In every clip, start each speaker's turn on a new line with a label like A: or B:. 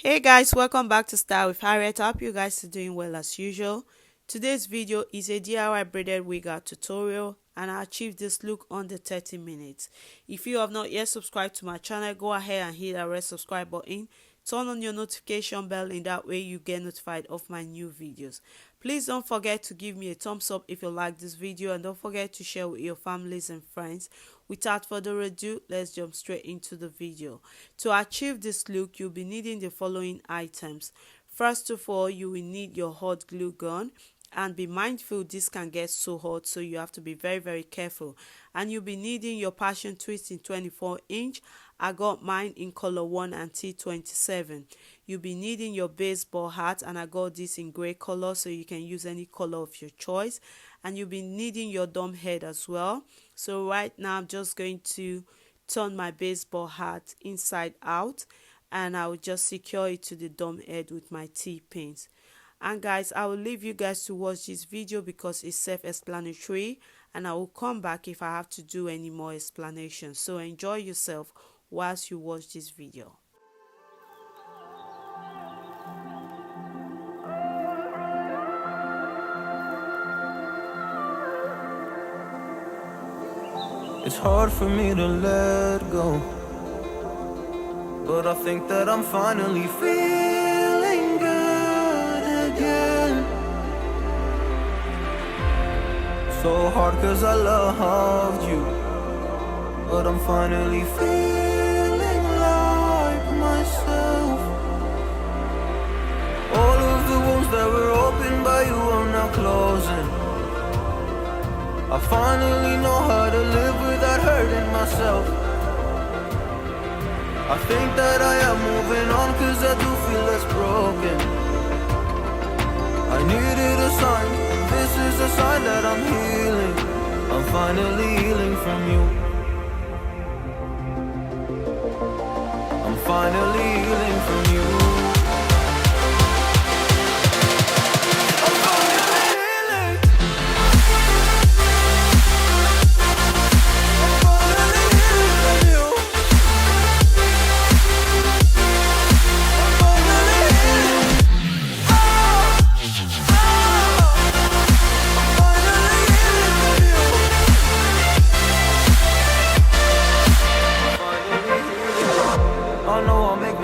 A: Hey guys, welcome back to Style with Harriet. I hope you guys are doing well as usual. Today's video is a DIY braided wig hat tutorial and I achieved this look under 30 minutes. If you have not yet subscribed to my channel, go ahead and hit that red subscribe button. Turn on your notification bell, in that way you get notified of my new videos. Please don't forget to give me a thumbs up if you like this video, and don't forget to share with your families and friends. Without further ado, let's jump straight into the video. To achieve this look, you'll be needing the following items. First of all, you will need your hot glue gun, and be mindful this can get so hot, so you have to be very careful. And you'll be needing your passion twist in 24-inch. I got mine in color 1 and T27. You'll be needing your baseball hat, and I got this in gray color, so you can use any color of your choice. And you'll be needing your dome head as well. So right now I'm just going to turn my baseball hat inside out, and I will just secure it to the dome head with my T-pins. And guys, I will leave you guys to watch this video because it's self-explanatory, and I will come back if I have to do any more explanations. So enjoy yourself whilst you watch this video.
B: It's hard for me to let go, but I think that I'm finally feeling good again. So hard cause I loved you, but I'm finally feeling like myself. All of the wounds that were opened by you are now closing. I finally know how to live without hurting myself. I think that I am moving on cause I do feel less broken. I needed a sign, this is a sign that I'm healing. I'm finally healing from you. I'm finally healing from you.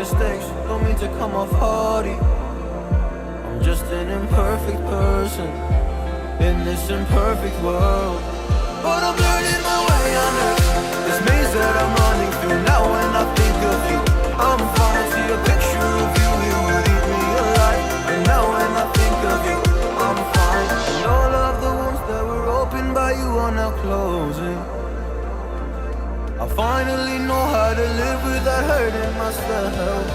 B: Mistakes, don't mean to come off hardy. I'm just an imperfect person in this imperfect world, but I'm learning my way under this maze that I'm running through. Now when I think of you, I'm falling to a picture of you. You would eat me alive. And now when I think of you, I'm fine. And all of the wounds that were opened by you are now closing. I finally know how to live without hurting myself.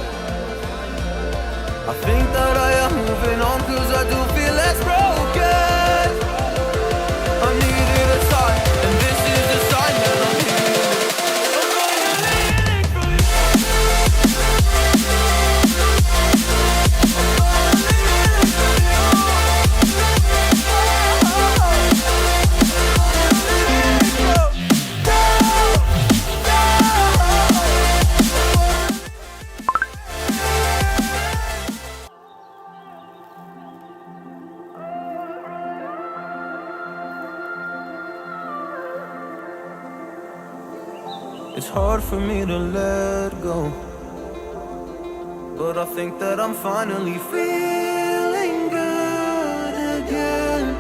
B: I think that I am moving on cause I do feel less broken. I needed a sign, and this is the sign that I'm healing. I'm finally healing from you. I'm finally healing It's hard for me to let go, but I think that I'm finally feeling good again.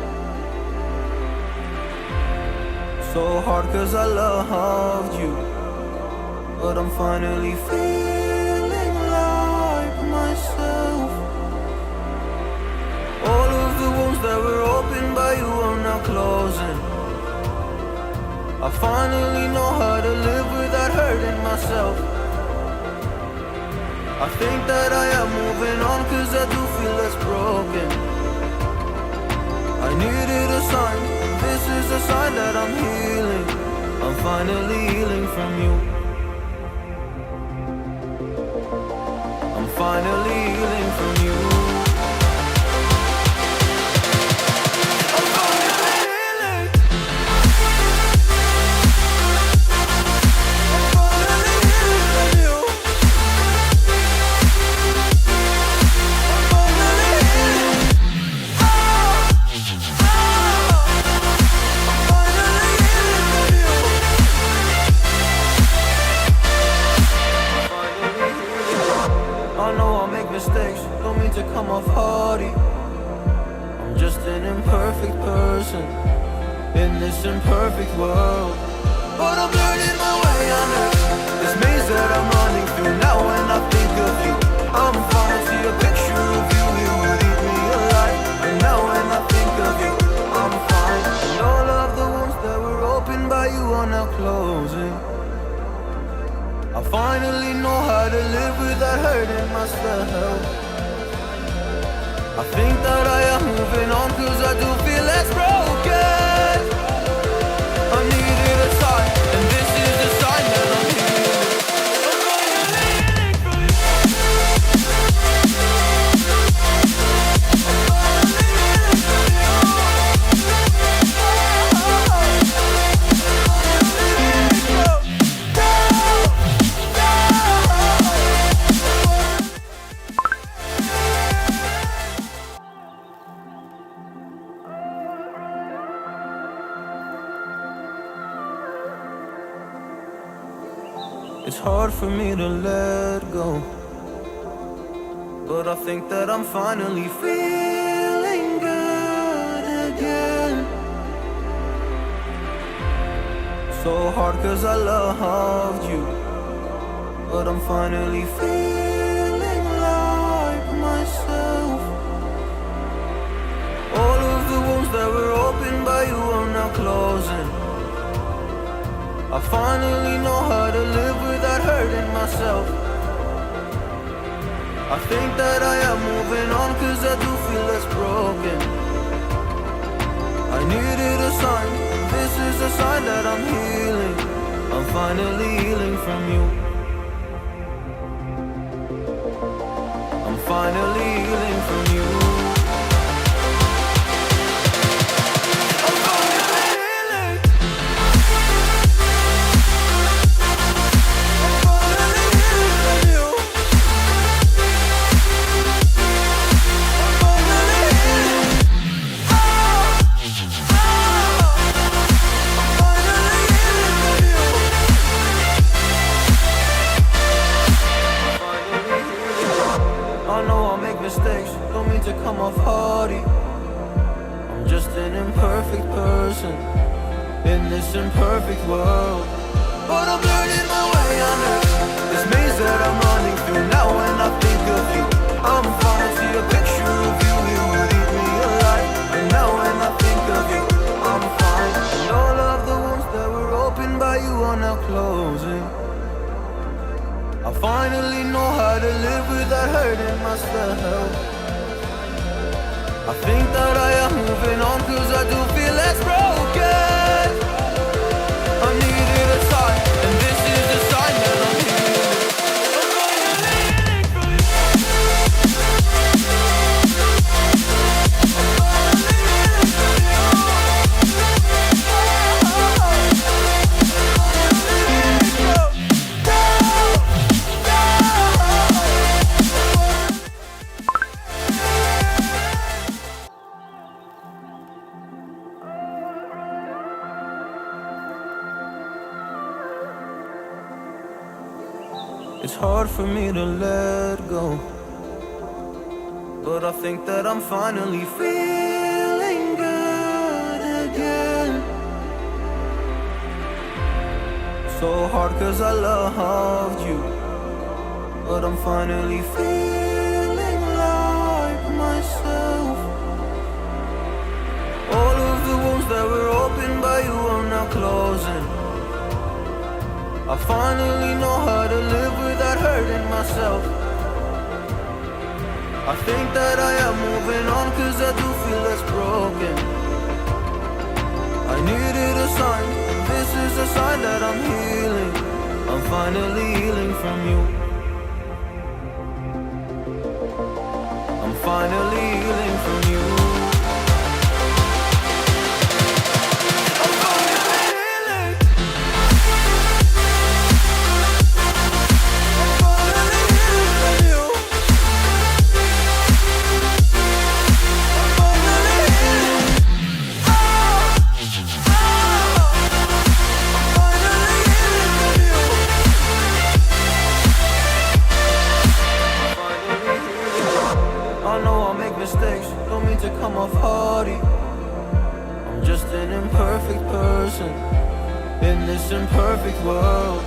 B: So hard cause I loved you, but I'm finally feeling like myself. All of the wounds that were opened by you are now closing. I finally know how to live without hurting myself. I think that I am moving on cause I do feel less broken. I needed a sign, this is a sign that I'm healing. I'm finally healing from you. I'm finally healing from you. imperfect world, but I'm learning my way under this maze that I'm running through. Now when I think of you, I'm falling to a picture of you. You would eat me alive. And now when I think of you, I'm fine. And all of the wounds that were opened by you are now closing. I finally know how to live without hurting myself. I think that I am moving on, cause I do feel less broken. I needed a sign, and this is the sign that I'm healing. I'm finally healing from you. It's hard for me to let go, but I think that I'm finally feeling good again. So hard cause I loved you, but I'm finally feeling like myself. All of the wounds that were opened by you are now closing. I finally know how to live without hurting myself. I think that I am moving on, cause I do feel less broken. I needed a sign, this is a sign that I'm healing. I'm finally healing from you. I'm finally healing from you. Mistakes, don't mean to come off hardy. I'm just an imperfect person in this imperfect world, but I'm learning my way under this maze that I'm running through. Now when I think of you, I'm falling to a picture of you. You would eat me alive. And now when I think of you, I'm fine. And all of the wounds that were opened by you are now closing. I finally know how to live without hurting myself. I think that I am moving on, cause I do feel less broken. I needed a sign, and this is the sign that I'm healing. I'm finally healing from you. I'm finally healing from you. It's hard for me to let go, but I think that I'm finally feeling good again. So hard cause I loved you, but I'm finally feeling like myself. All of the wounds that were opened by you are now closing. I finally know how to live without hurting myself. I think that I am moving on, cause I do feel less broken. I needed a sign, this is a sign that I'm healing. I'm finally healing from you. I'm finally healing from you. in this imperfect world.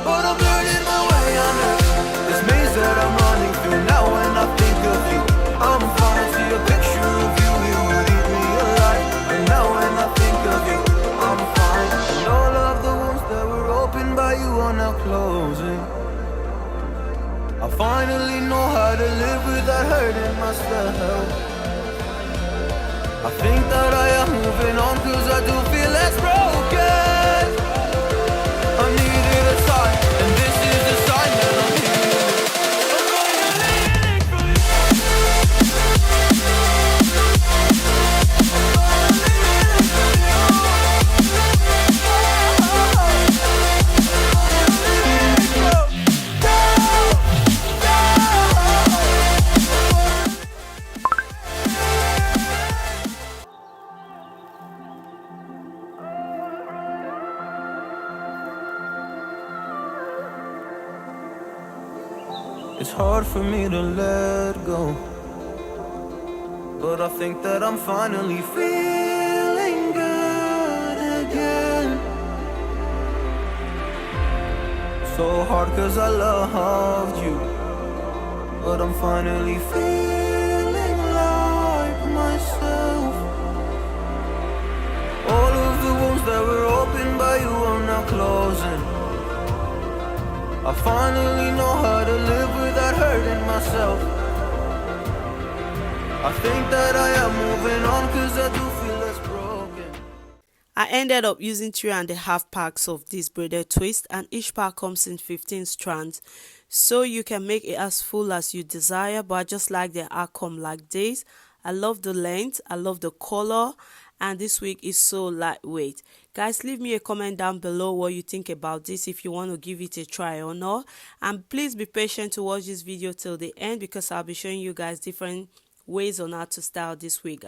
B: But I'm learning my way under this maze that I'm running through. Now when I think of you, I'm fine. See a picture of you, you would eat me alive. And now when I think of you, I'm fine. And all of the wounds that were opened by you are now closing. I finally know how to live without hurting myself. I think that I am moving on, cause I do feel less broken. I needed a sign, and this is the sign that I'm healing. It's hard for me to let go, but I think that I'm finally feeling good again. So hard cause I loved you, but I'm finally feeling like myself. All of the wounds that were opened by you are now closing. I finally know how to live without hurting myself. I think that I am moving on, cause I do feel less broken.
A: I ended up using 3.5 packs of this braided twist, and each pack comes in 15 strands, so you can make it as full as you desire, but I just like the outcome like this. I love the length, I love the color, and this wig is so lightweight. Guys, leave me a comment down below what you think about this, if you want to give it a try or not. And please be patient to watch this video till the end, because I'll be showing you guys different ways on how to style this wig.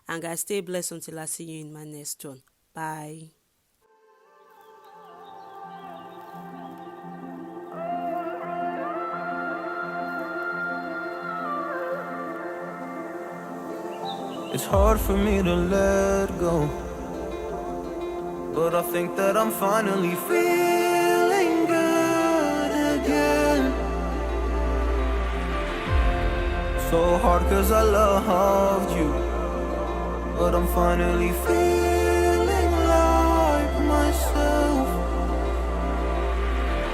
A: And guys, stay blessed until I see you in my next one. Bye.
B: It's hard for me to let go, but I think that I'm finally feeling good again. So hard cause I loved you, but I'm finally feeling like myself.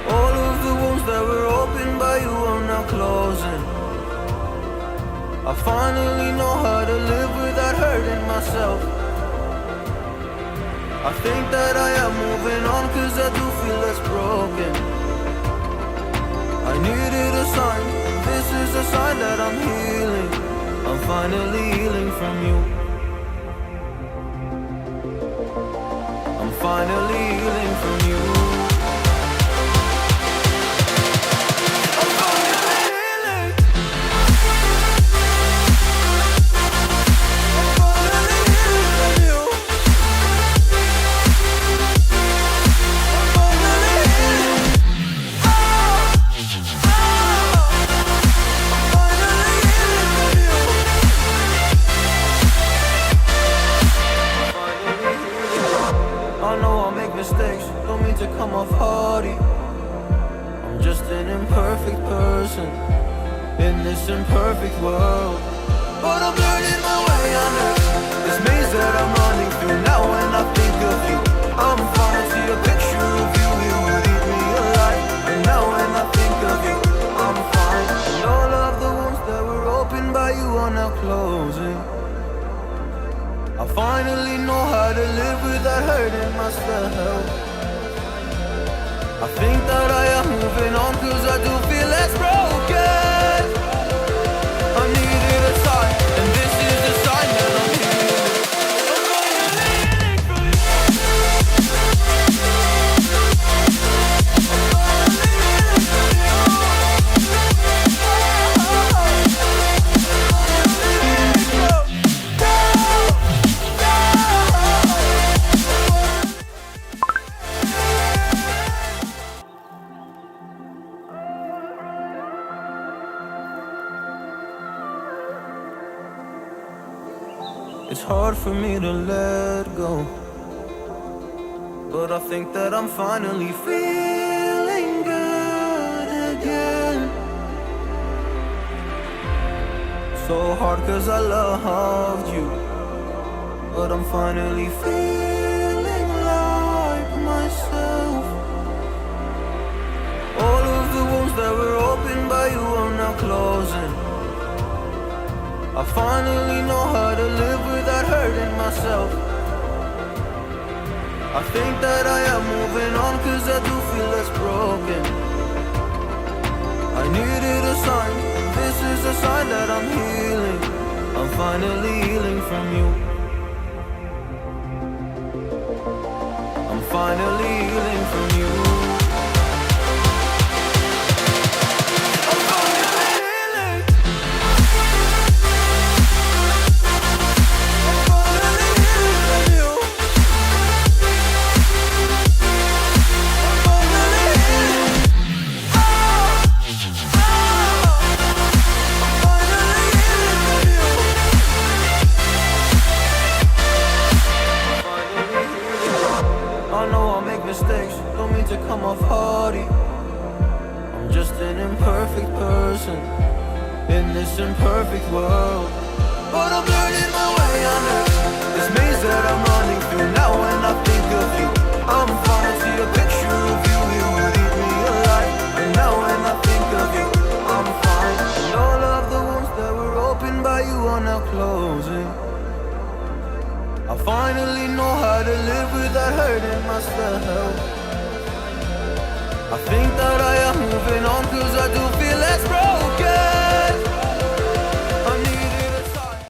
B: All of the wounds that were opened by you are now closing. I finally know how to live without hurting myself. I think that I am moving on, cause I do feel less broken. I needed a sign, this is a sign that I'm healing. I'm finally healing from you. I'm finally healing from you. Mistakes, don't mean to come off hardy. I'm just an imperfect person in this imperfect world. But I'm learning my way under this maze that I'm running through. Now when I think of you, I'm fine. See a picture of you, you would eat me alive. And now when I think of you, I'm fine. And all of the wounds that were opened by you are now closing. I finally know how to live without hurting myself. I think that I am moving on, cause I do feel less broken. I needed a sign, and this is the sign that I'm healing. It's hard for me to let go, but I think that I'm finally feeling good again. So hard cause I loved you, but I'm finally feeling like myself. All of the wounds that were opened by you are now closing. I finally know how to live without hurting myself. I think that I am moving on cause I do feel less broken. I needed a sign, this is a sign that I'm healing. I'm finally healing from you. I'm finally healing from you. I'm finally healing. I'm finally healing from you. I'm finally healing. Oh, oh. I'm finally healing from you. I'm finally healing. I know I'll make mistakes, don't mean to come off hardy. I'm just an imperfect person in this imperfect world, but I'm learning my way under this maze that I'm running through. Now when I think of you, I'm falling to a picture of you. You would eat me alive. And now when I think of you, I'm fine. And all of the wounds that were opened by you are now closing. I finally know how to live without hurting myself. I think that I am moving on cause I do